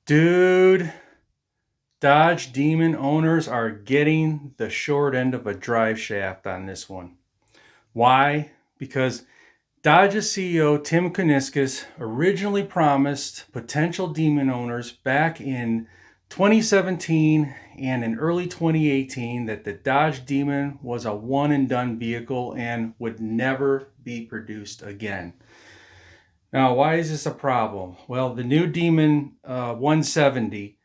Dude, Dodge Demon owners are getting the short end of a drive shaft on this one. Why? Because Dodge's CEO Tim Kuniskis originally promised potential Demon owners back in 2017 and in early 2018 that the Dodge Demon was a one and done vehicle and would never be produced again. Now, why is this a problem? Well, the new Demon 170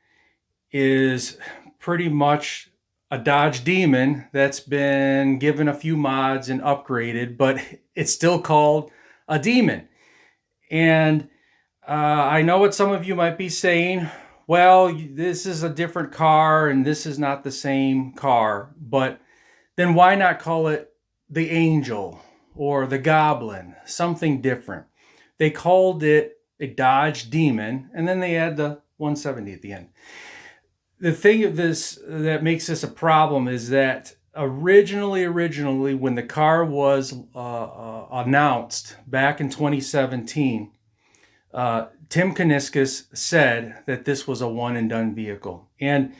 is pretty much a Dodge Demon that's been given a few mods and upgraded, but it's still called a Demon. And I know what some of you might be saying. Well, this is a different car and this is not the same car, but then why not call it the Angel or the Goblin, something different? They called it a Dodge Demon, and then they add the 170 at the end. The thing of this that makes this a problem is that originally, when the car was announced back in 2017, Tim Kuniskis said that this was a one and done vehicle. And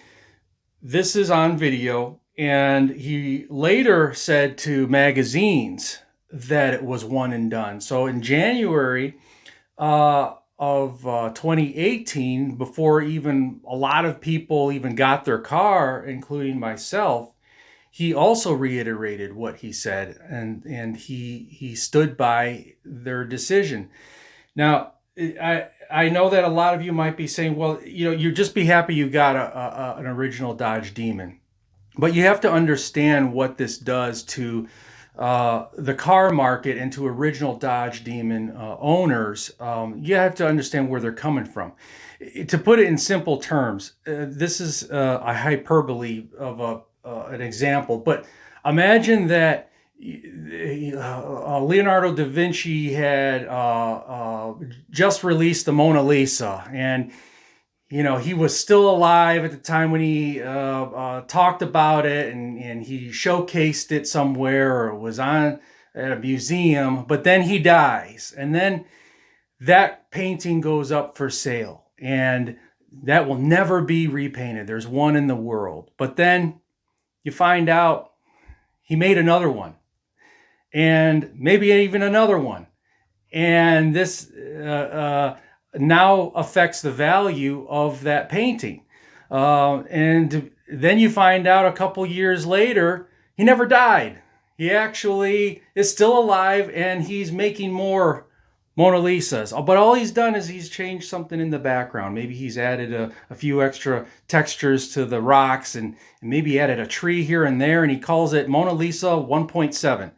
this is on video. And he later said to magazines that it was one and done. So in January of 2018, before even a lot of people even got their car, including myself, he also reiterated what he said, and he stood by their decision. Now, I know that a lot of you might be saying, well, you just be happy you got an original Dodge Demon. But you have to understand what this does to the car market and to original Dodge Demon owners. You have to understand where they're coming from. To put it in simple terms, this is a hyperbole of an example, but imagine that Leonardo da Vinci had just released the Mona Lisa, and he was still alive at the time when he talked about it, and he showcased it somewhere or was on at a museum, but then he dies. And then that painting goes up for sale, and that will never be repainted. There's one in the world. But then you find out he made another one, and maybe even another one. And this now affects the value of that painting. And then you find out a couple years later, he never died. He actually is still alive, and he's making more Mona Lisas. But all he's done is he's changed something in the background. Maybe he's added a few extra textures to the rocks, and maybe added a tree here and there, and he calls it Mona Lisa 1.7.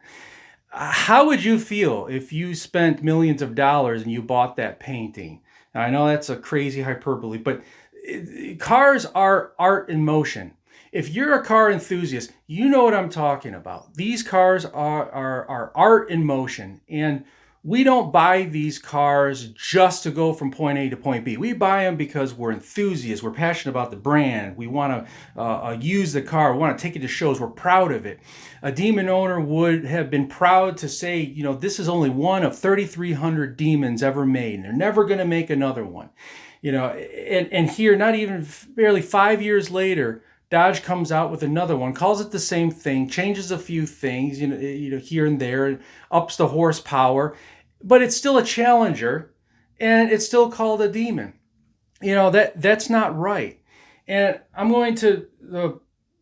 How would you feel if you spent millions of dollars and you bought that painting? Now, I know that's a crazy hyperbole, but cars are art in motion. If you're a car enthusiast, you know what I'm talking about. These cars are art in motion, and we don't buy these cars just to go from point A to point B. We buy them because we're enthusiasts. We're passionate about the brand. We want to use the car. We want to take it to shows. We're proud of it. A Demon owner would have been proud to say, this is only one of 3,300 Demons ever made, and they're never going to make another one. And here, not even barely 5 years later, Dodge comes out with another one, calls it the same thing, changes a few things, here and there, ups the horsepower, but it's still a Challenger, and it's still called a Demon. That's not right. And I'm going to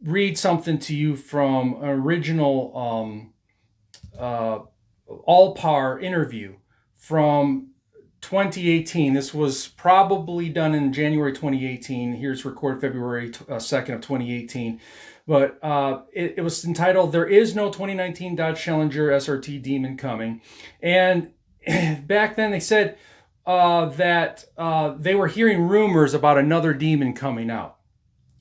read something to you from an original All-Par interview from 2018. This was probably done in January 2018. Here's recorded February 2nd of 2018. But it was entitled, "There is no 2019 Dodge Challenger SRT Demon coming." And back then they said that they were hearing rumors about another Demon coming out.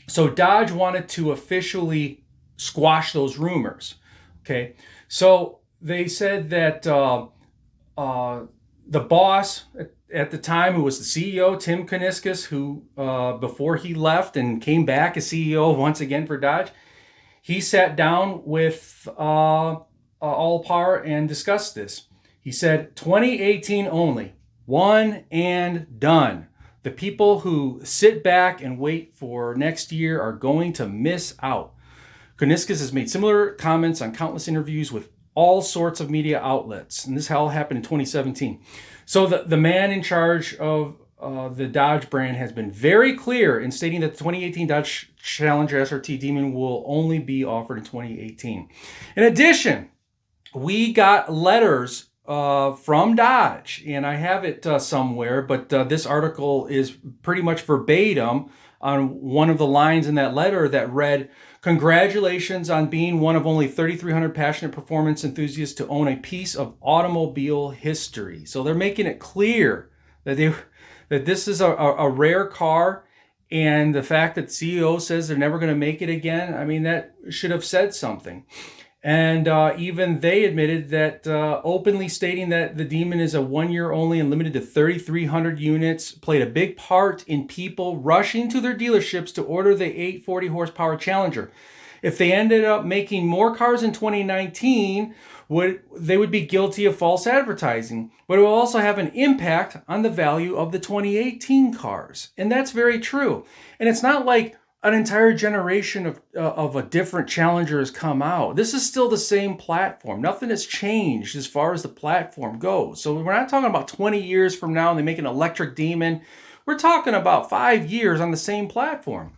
So Dodge wanted to officially squash those rumors. Okay. So they said that the boss at the time, who was the CEO, Tim Kuniskis, who before he left and came back as CEO once again for Dodge, he sat down with All-Par and discussed this. He said, 2018 only, one and done. The people who sit back and wait for next year are going to miss out. Kuniskis has made similar comments on countless interviews with all sorts of media outlets, and this all happened in 2017. So the man in charge of the Dodge brand has been very clear in stating that the 2018 Dodge Challenger SRT Demon will only be offered in 2018. In addition, we got letters from Dodge, and I have it somewhere, but this article is pretty much verbatim on one of the lines in that letter that read, "Congratulations on being one of only 3,300 passionate performance enthusiasts to own a piece of automobile history." So they're making it clear that this is a rare car, and the fact that the CEO says they're never going to make it again, I mean, that should have said something. And even they admitted that, openly stating that the Demon is a 1 year only and limited to 3,300 units, played a big part in people rushing to their dealerships to order the 840 horsepower Challenger. If they ended up making more cars in 2019, they would be guilty of false advertising, but it will also have an impact on the value of the 2018 cars. And that's very true. And it's not like an entire generation of a different Challenger has come out. This is still the same platform. Nothing has changed as far as the platform goes. So we're not talking about 20 years from now and they make an electric Demon. We're talking about 5 years on the same platform.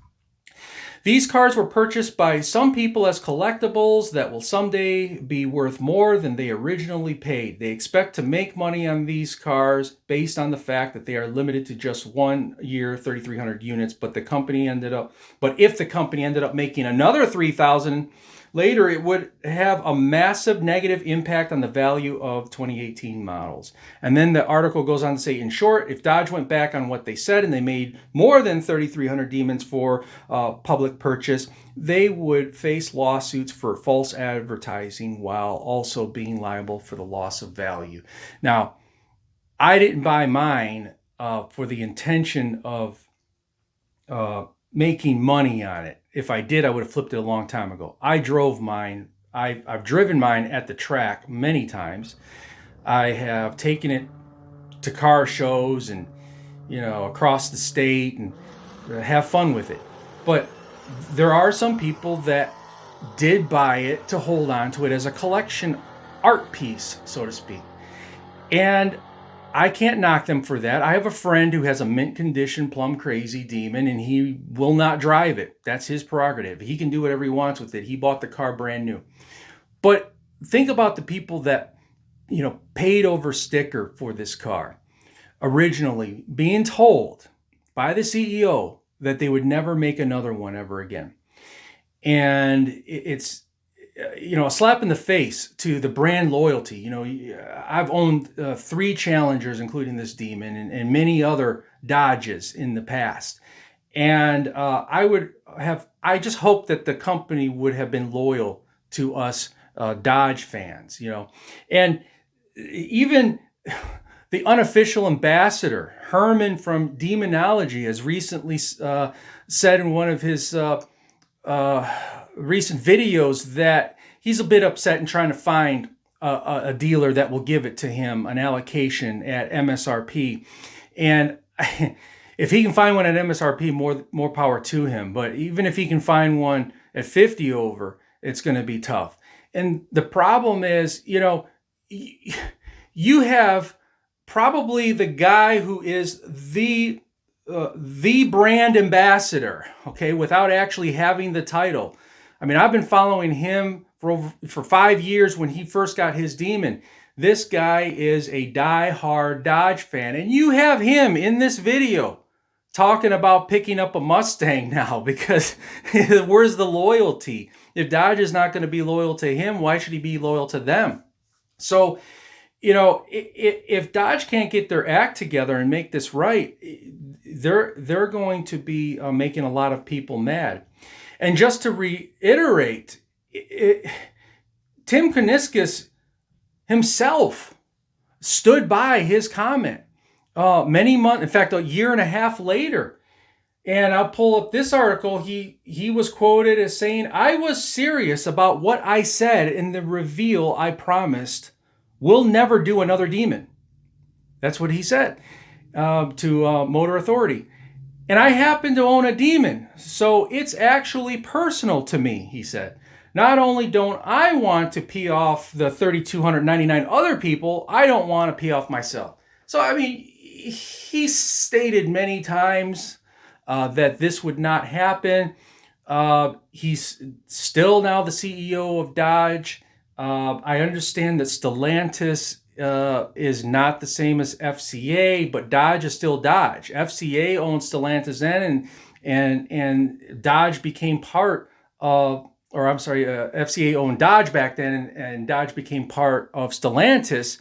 These cars were purchased by some people as collectibles that will someday be worth more than they originally paid. They expect to make money on these cars based on the fact that they are limited to just 1 year, 3,300 units. But if the company ended up making another 3,000 later, it would have a massive negative impact on the value of 2018 models. And then the article goes on to say, in short, if Dodge went back on what they said and they made more than 3,300 Demons for public purchase, they would face lawsuits for false advertising while also being liable for the loss of value. Now, I didn't buy mine for the intention of making money on it. If I did, I would have flipped it a long time ago. I drove mine. I've driven mine at the track many times. I have taken it to car shows and, across the state and have fun with it. But there are some people that did buy it to hold on to it as a collection art piece, so to speak. And I can't knock them for that. I have a friend who has a mint condition, plum crazy Demon, and he will not drive it. That's his prerogative. He can do whatever he wants with it. He bought the car brand new. But think about the people that, paid over sticker for this car. Originally being told by the CEO that they would never make another one ever again. And it's, a slap in the face to the brand loyalty. I've owned 3 Challengers, including this Demon, and many other Dodges in the past. And I just hope that the company would have been loyal to us Dodge fans, And even the unofficial ambassador, Herman from Demonology, has recently said in one of his recent videos that he's a bit upset and trying to find a dealer that will give it to him, an allocation at MSRP. And if he can find one at MSRP, more power to him. But even if he can find one at 50 over, it's going to be tough. And the problem is, you have probably the guy who is the brand ambassador, okay, without actually having the title. I mean, I've been following him for 5 years when he first got his Demon. This guy is a die-hard Dodge fan, and you have him in this video talking about picking up a Mustang now, because where's the loyalty? If Dodge is not going to be loyal to him, why should he be loyal to them? So, if Dodge can't get their act together and make this right, they're going to be making a lot of people mad. And just to reiterate, Tim Kuniskis himself stood by his comment many months, in fact, a year and a half later. And I'll pull up this article. He was quoted as saying, "I was serious about what I said in the reveal I promised. We'll never do another Demon." That's what he said. to Motor Authority. And I happen to own a Demon, so it's actually personal to me, he said. Not only don't I want to pee off the 3,299 other people, I don't want to pee off myself. So, I mean, he stated many times that this would not happen. He's still now the CEO of Dodge. I understand that Stellantis is not the same as FCA, but Dodge is still Dodge. FCA owned Stellantis then, and Dodge became part of, or I'm sorry, FCA owned Dodge back then, and Dodge became part of Stellantis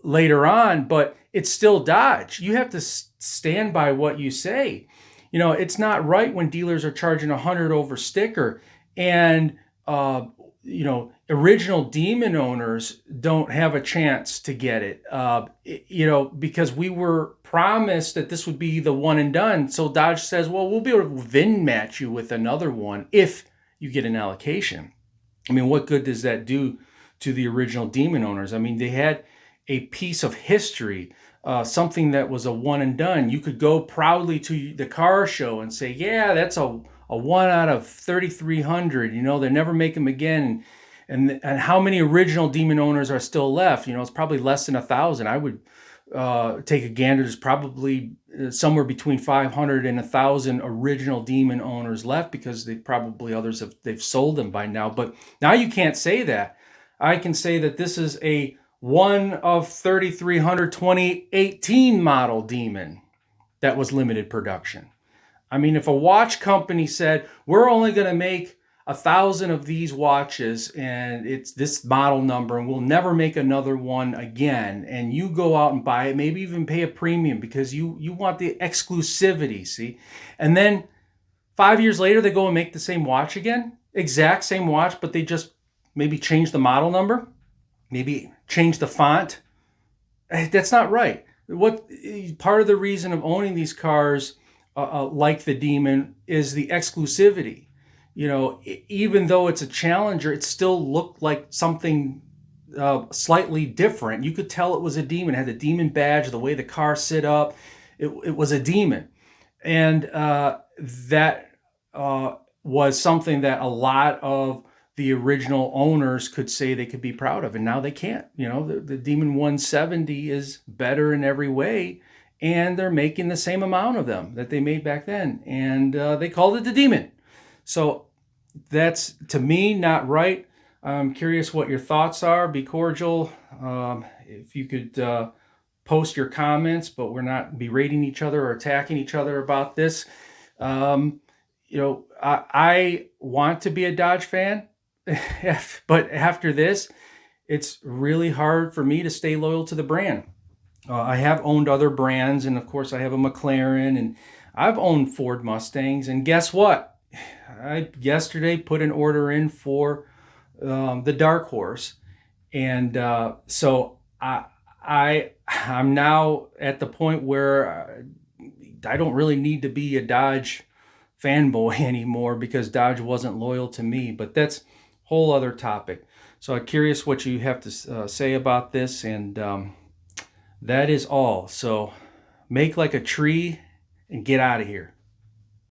later on, but it's still Dodge. You have to stand by what you say. You know, it's not right when dealers are charging $100 over sticker, and you know, original Demon owners don't have a chance to get it. You know, because we were promised that this would be the one and done. So Dodge says, well, we'll be able to VIN match you with another one if you get an allocation. I mean, what good does that do to the original Demon owners? I mean, they had a piece of history, something that was a one and done. You could go proudly to the car show and say, yeah, that's a 1 out of 3,300. You know, they never make them again. And how many original Demon owners are still left? You know, it's probably less than 1,000. I would take a gander. There's probably somewhere between 500 and 1,000 original Demon owners left, because they probably they've sold them by now. But now you can't say that. I can say that this is a 1 of 3,300 2018 model Demon that was limited production. I mean, if a watch company said, we're only going to make 1,000 of these watches and it's this model number and we'll never make another one again, and you go out and buy it, maybe even pay a premium because you want the exclusivity, see? And then 5 years later, they go and make the same watch again, exact same watch, but they just maybe change the model number, maybe change the font. That's not right. Part of the reason of owning these cars like the Demon is the exclusivity. You know, even though it's a Challenger, it still looked like something slightly different. You could tell it was a Demon. It had the Demon badge, the way the car sit up. It was a Demon. And that was something that a lot of the original owners could say they could be proud of, and now they can't. You know, the Demon 170 is better in every way, and they're making the same amount of them that they made back then, and they called it the Demon. So that's, to me, not right. I'm curious what your thoughts are. Be cordial. If you could post your comments, but we're not berating each other or attacking each other about this. You know, I want to be a Dodge fan, but after this, it's really hard for me to stay loyal to the brand. I have owned other brands, and of course I have a McLaren, and I've owned Ford Mustangs, and guess what? I yesterday put an order in for the Dark Horse, and so I'm now at the point where I don't really need to be a Dodge fanboy anymore because Dodge wasn't loyal to me. But that's a whole other topic. So I'm curious what you have to say about this, and that is all. So make like a tree and get out of here.